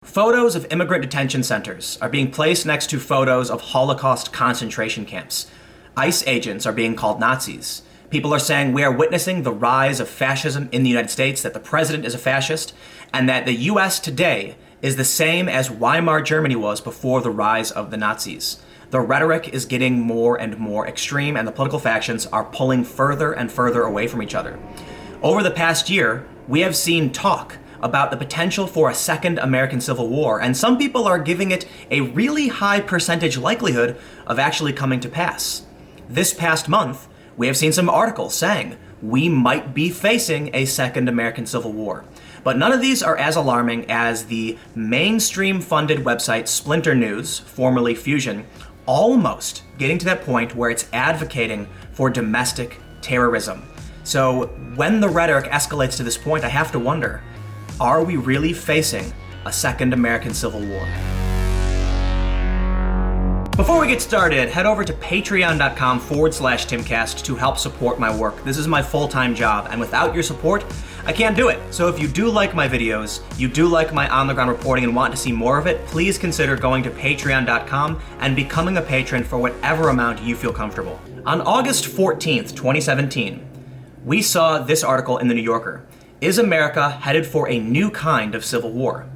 Photos of immigrant detention centers are being placed next to photos of Holocaust concentration camps. ICE agents are being called Nazis. People are saying we are witnessing the rise of fascism in the United States, that the president is a fascist, and that the US today is the same as Weimar Germany was before the rise of the Nazis. The rhetoric is getting more and more extreme, and the political factions are pulling further and further away from each other. Over the past year, we have seen talk about the potential for a second American Civil War, and some people are giving it a really high percentage likelihood of actually coming to pass. This past month, we have seen some articles saying we might be facing a second American Civil War. But none of these are as alarming as the mainstream-funded website Splinter News, formerly Fusion, almost getting to that point where it's advocating for domestic terrorism. So when the rhetoric escalates to this point, I have to wonder, are we really facing a second American Civil War? Before we get started, head over to patreon.com/Timcast to help support my work. This is my full-time job, and without your support, I can't do it. So if you do like my videos, you do like my on-the-ground reporting and want to see more of it, please consider going to patreon.com and becoming a patron for whatever amount you feel comfortable. On August 14th, 2017, we saw this article in the New Yorker. Is America headed for a new kind of civil war?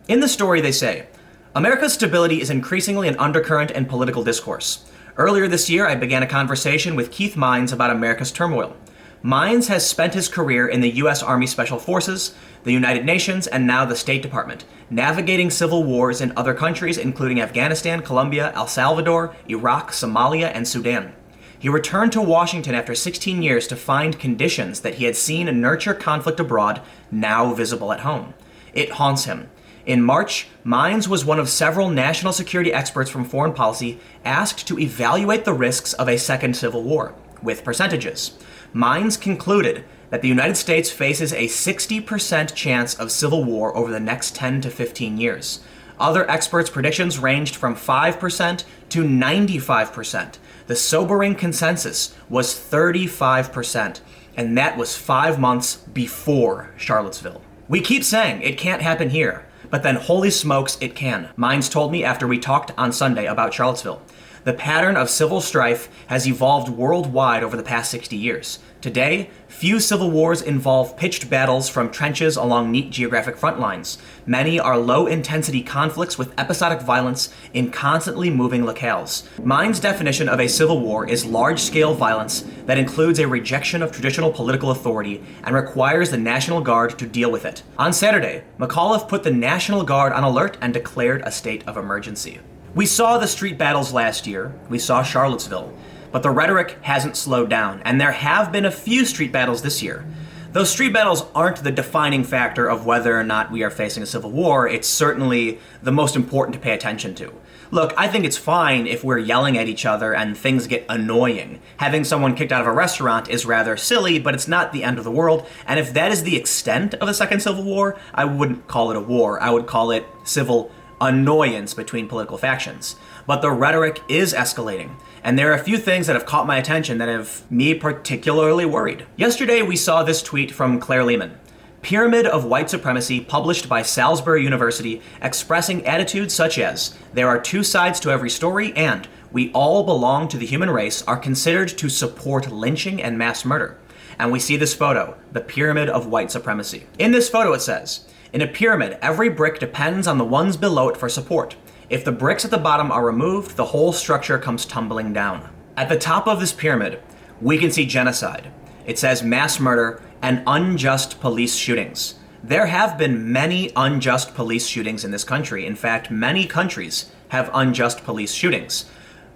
In the story, they say, America's stability is increasingly an undercurrent in political discourse. Earlier this year, I began a conversation with Keith Mines about America's turmoil. Mines has spent his career in the U.S. Army Special Forces, the United Nations, and now the State Department, navigating civil wars in other countries including Afghanistan, Colombia, El Salvador, Iraq, Somalia, and Sudan. He returned to Washington after 16 years to find conditions that he had seen nurture conflict abroad now visible at home. It haunts him. In March, Mines was one of several national security experts from foreign policy asked to evaluate the risks of a second civil war, with percentages. Mines concluded that the United States faces a 60% chance of civil war over the next 10 to 15 years. Other experts' predictions ranged from 5% to 95%. The sobering consensus was 35%, and that was 5 months before Charlottesville. We keep saying it can't happen here, but then holy smokes, it can. Mines told me after we talked on Sunday about Charlottesville. The pattern of civil strife has evolved worldwide over the past 60 years. Today, few civil wars involve pitched battles from trenches along neat geographic front lines. Many are low-intensity conflicts with episodic violence in constantly moving locales. Mines' definition of a civil war is large-scale violence that includes a rejection of traditional political authority and requires the National Guard to deal with it. On Saturday, McAuliffe put the National Guard on alert and declared a state of emergency. We saw the street battles last year, we saw Charlottesville, but the rhetoric hasn't slowed down, and there have been a few street battles this year. Those street battles aren't the defining factor of whether or not we are facing a civil war. It's certainly the most important to pay attention to. Look, I think it's fine if we're yelling at each other and things get annoying. Having someone kicked out of a restaurant is rather silly, but it's not the end of the world, and if that is the extent of a second civil war, I wouldn't call it a war. I would call it civil annoyance between political factions. But the rhetoric is escalating, and there are a few things that have caught my attention that have me particularly worried. Yesterday, we saw this tweet from Claire Lehman. Pyramid of White Supremacy, published by Salisbury University, expressing attitudes such as, there are two sides to every story, and we all belong to the human race, are considered to support lynching and mass murder. And we see this photo, the Pyramid of White Supremacy. In this photo it says, in a pyramid, every brick depends on the ones below it for support. If the bricks at the bottom are removed, the whole structure comes tumbling down. At the top of this pyramid, we can see genocide. It says mass murder and unjust police shootings. There have been many unjust police shootings in this country. In fact, many countries have unjust police shootings.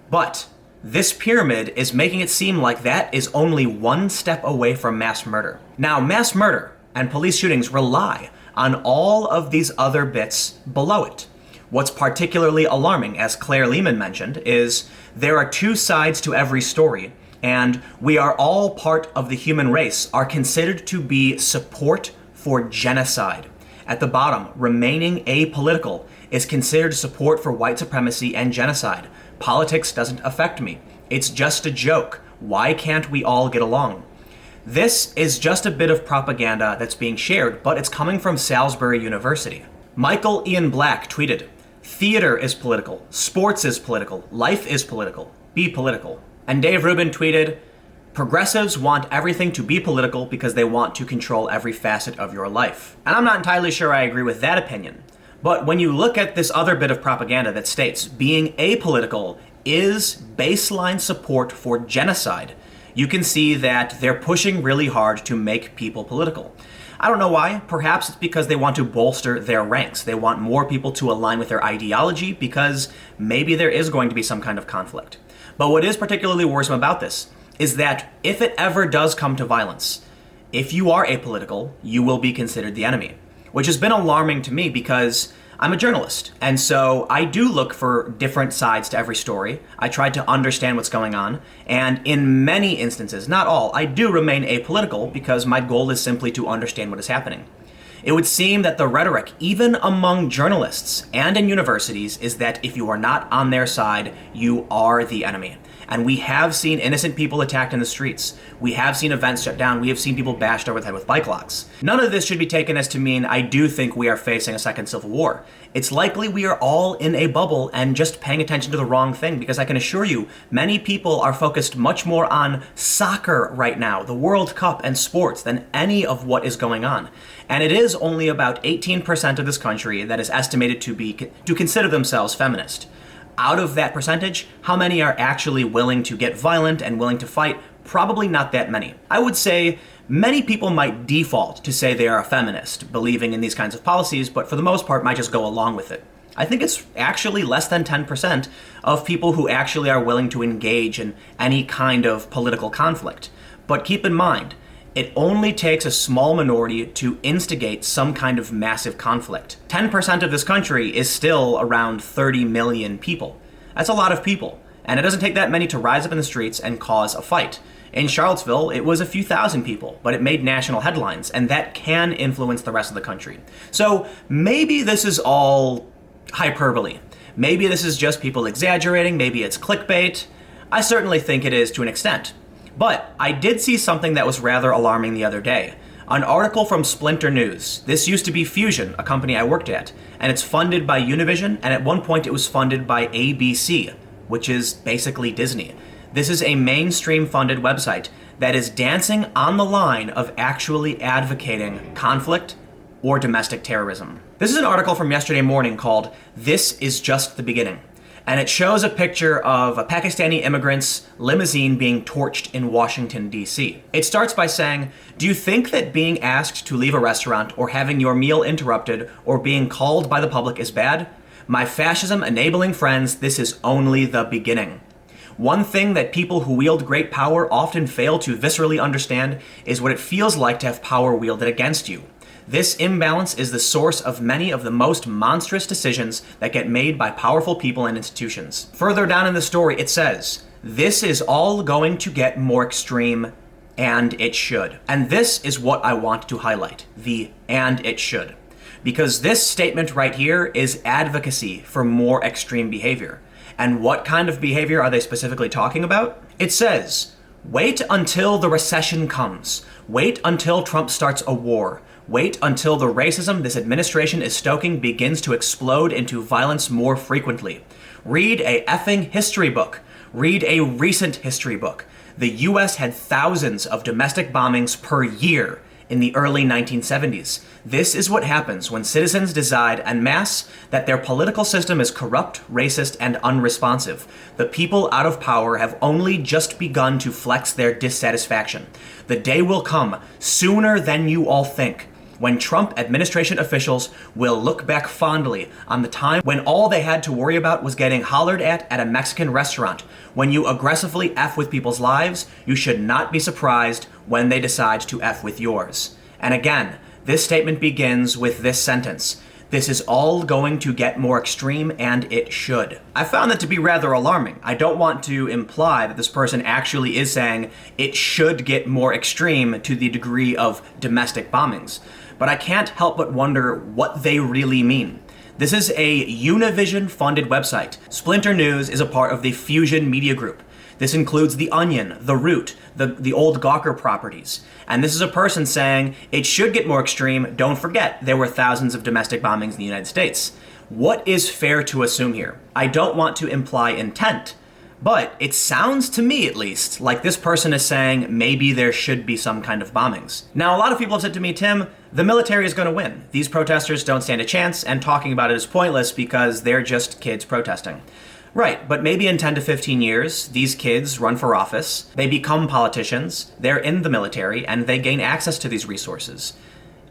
But this pyramid is making it seem like that is only one step away from mass murder. Now, mass murder and police shootings rely on all of these other bits below it. What's particularly alarming, as Claire Lehman mentioned, is there are two sides to every story, and we are all part of the human race, are considered to be support for genocide. At the bottom, remaining apolitical is considered support for white supremacy and genocide. Politics doesn't affect me. It's just a joke. Why can't we all get along? This is just a bit of propaganda that's being shared, but it's coming from Salisbury University. Michael Ian Black tweeted, "Theater is political, sports is political, life is political, be political." And Dave Rubin tweeted, "Progressives want everything to be political because they want to control every facet of your life." And I'm not entirely sure I agree with that opinion. But when you look at this other bit of propaganda that states being apolitical is baseline support for genocide, you can see that they're pushing really hard to make people political. I don't know why. Perhaps it's because they want to bolster their ranks. They want more people to align with their ideology because maybe there is going to be some kind of conflict. But what is particularly worrisome about this is that if it ever does come to violence, if you are apolitical, you will be considered the enemy, which has been alarming to me because I'm a journalist, and so I do look for different sides to every story. I try to understand what's going on, and in many instances, not all, I do remain apolitical because my goal is simply to understand what is happening. It would seem that the rhetoric, even among journalists and in universities, is that if you are not on their side, you are the enemy. And we have seen innocent people attacked in the streets. We have seen events shut down. We have seen people bashed over the head with bike locks. None of this should be taken as to mean I do think we are facing a second civil war. It's likely we are all in a bubble and just paying attention to the wrong thing, because I can assure you, many people are focused much more on soccer right now, the World Cup and sports, than any of what is going on. And it is only about 18% of this country that is estimated to consider themselves feminist. Out of that percentage, how many are actually willing to get violent and willing to fight? Probably not that many. I would say many people might default to say they are a feminist, believing in these kinds of policies, but for the most part might just go along with it. I think it's actually less than 10% of people who actually are willing to engage in any kind of political conflict. But keep in mind, it only takes a small minority to instigate some kind of massive conflict. 10% of this country is still around 30 million people. That's a lot of people, and it doesn't take that many to rise up in the streets and cause a fight. In Charlottesville, it was a few thousand people, but it made national headlines, and that can influence the rest of the country. So maybe this is all hyperbole. Maybe this is just people exaggerating, maybe it's clickbait. I certainly think it is to an extent. But I did see something that was rather alarming the other day. An article from Splinter News. This used to be Fusion, a company I worked at, and it's funded by Univision, and at one point it was funded by ABC, which is basically Disney. This is a mainstream funded website that is dancing on the line of actually advocating conflict or domestic terrorism. This is an article from yesterday morning called "This is Just the Beginning." And it shows a picture of a Pakistani immigrant's limousine being torched in Washington, D.C. It starts by saying, "Do you think that being asked to leave a restaurant or having your meal interrupted or being called by the public is bad? My fascism-enabling friends, this is only the beginning. One thing that people who wield great power often fail to viscerally understand is what it feels like to have power wielded against you. This imbalance is the source of many of the most monstrous decisions that get made by powerful people and institutions." Further down in the story, it says, "This is all going to get more extreme, and it should." And this is what I want to highlight, the "and it should." Because this statement right here is advocacy for more extreme behavior. And what kind of behavior are they specifically talking about? It says, "Wait until the recession comes. Wait until Trump starts a war. Wait until the racism this administration is stoking begins to explode into violence more frequently. Read a effing history book. Read a recent history book. The US had thousands of domestic bombings per year in the early 1970s. This is what happens when citizens decide en masse that their political system is corrupt, racist, and unresponsive. The people out of power have only just begun to flex their dissatisfaction. The day will come, sooner than you all think, when Trump administration officials will look back fondly on the time when all they had to worry about was getting hollered at a Mexican restaurant. When you aggressively F with people's lives, you should not be surprised when they decide to F with yours." And again, this statement begins with this sentence: "This is all going to get more extreme, and it should." I found that to be rather alarming. I don't want to imply that this person actually is saying it should get more extreme to the degree of domestic bombings, but I can't help but wonder what they really mean. This is a Univision-funded website. Splinter News is a part of the Fusion Media Group. This includes The Onion, The Root, the old Gawker properties. And this is a person saying it should get more extreme. Don't forget, there were thousands of domestic bombings in the United States. What is fair to assume here? I don't want to imply intent, but it sounds to me, at least, like this person is saying maybe there should be some kind of bombings. Now, a lot of people have said to me, Tim, the military is going to win. These protesters don't stand a chance, and talking about it is pointless because they're just kids protesting. Right, but maybe in 10 to 15 years, these kids run for office, they become politicians, they're in the military, and they gain access to these resources.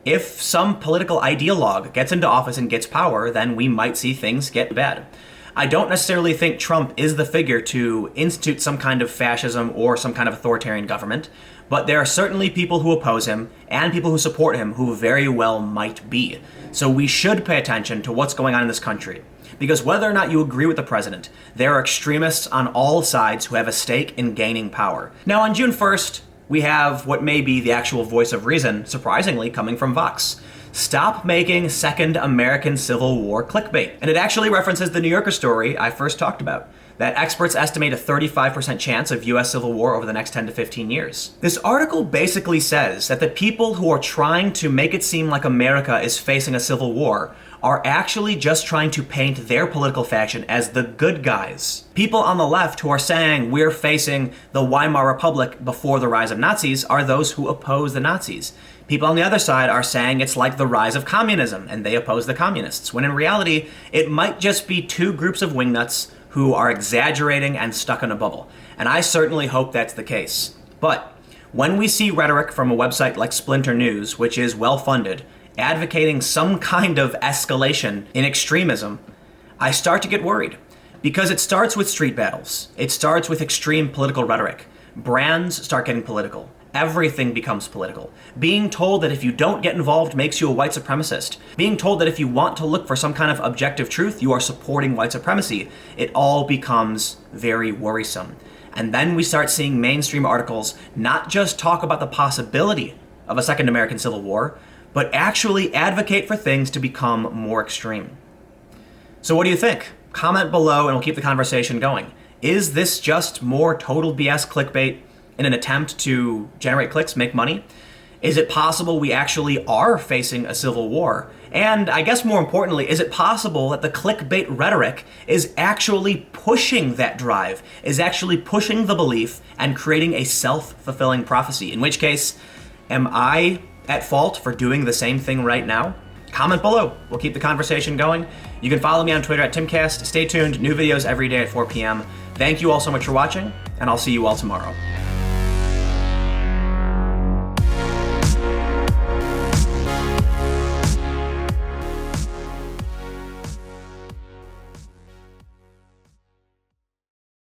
If some political ideologue gets into office and gets power, then we might see things get bad. I don't necessarily think Trump is the figure to institute some kind of fascism or some kind of authoritarian government, but there are certainly people who oppose him and people who support him who very well might be. So we should pay attention to what's going on in this country. Because whether or not you agree with the president, there are extremists on all sides who have a stake in gaining power. Now, on June 1st, we have what may be the actual voice of reason, surprisingly, coming from Vox. Stop making Second American Civil War clickbait. And it actually references the New Yorker story I first talked about, that experts estimate a 35% chance of US civil war over the next 10 to 15 years. This article basically says that the people who are trying to make it seem like America is facing a civil war are actually just trying to paint their political faction as the good guys. People on the left who are saying we're facing the Weimar Republic before the rise of Nazis are those who oppose the Nazis. People on the other side are saying it's like the rise of communism and they oppose the communists, when in reality, it might just be two groups of wingnuts who are exaggerating and stuck in a bubble. And I certainly hope that's the case. But when we see rhetoric from a website like Splinter News, which is well-funded, advocating some kind of escalation in extremism, I start to get worried. Because it starts with street battles. It starts with extreme political rhetoric. Brands start getting political. Everything becomes political. Being told that if you don't get involved makes you a white supremacist. Being told that if you want to look for some kind of objective truth, you are supporting white supremacy. It all becomes very worrisome. And then we start seeing mainstream articles not just talk about the possibility of a second American Civil War, but actually advocate for things to become more extreme. So what do you think? Comment below and we'll keep the conversation going. Is this just more total BS clickbait in an attempt to generate clicks, make money? Is it possible we actually are facing a civil war? And I guess more importantly, is it possible that the clickbait rhetoric is actually pushing that drive, is actually pushing the belief and creating a self-fulfilling prophecy? In which case, am I at fault for doing the same thing right now? Comment below. We'll keep the conversation going. You can follow me on Twitter at Timcast. Stay tuned. New videos every day at 4 p.m. Thank you all so much for watching, and I'll see you all tomorrow.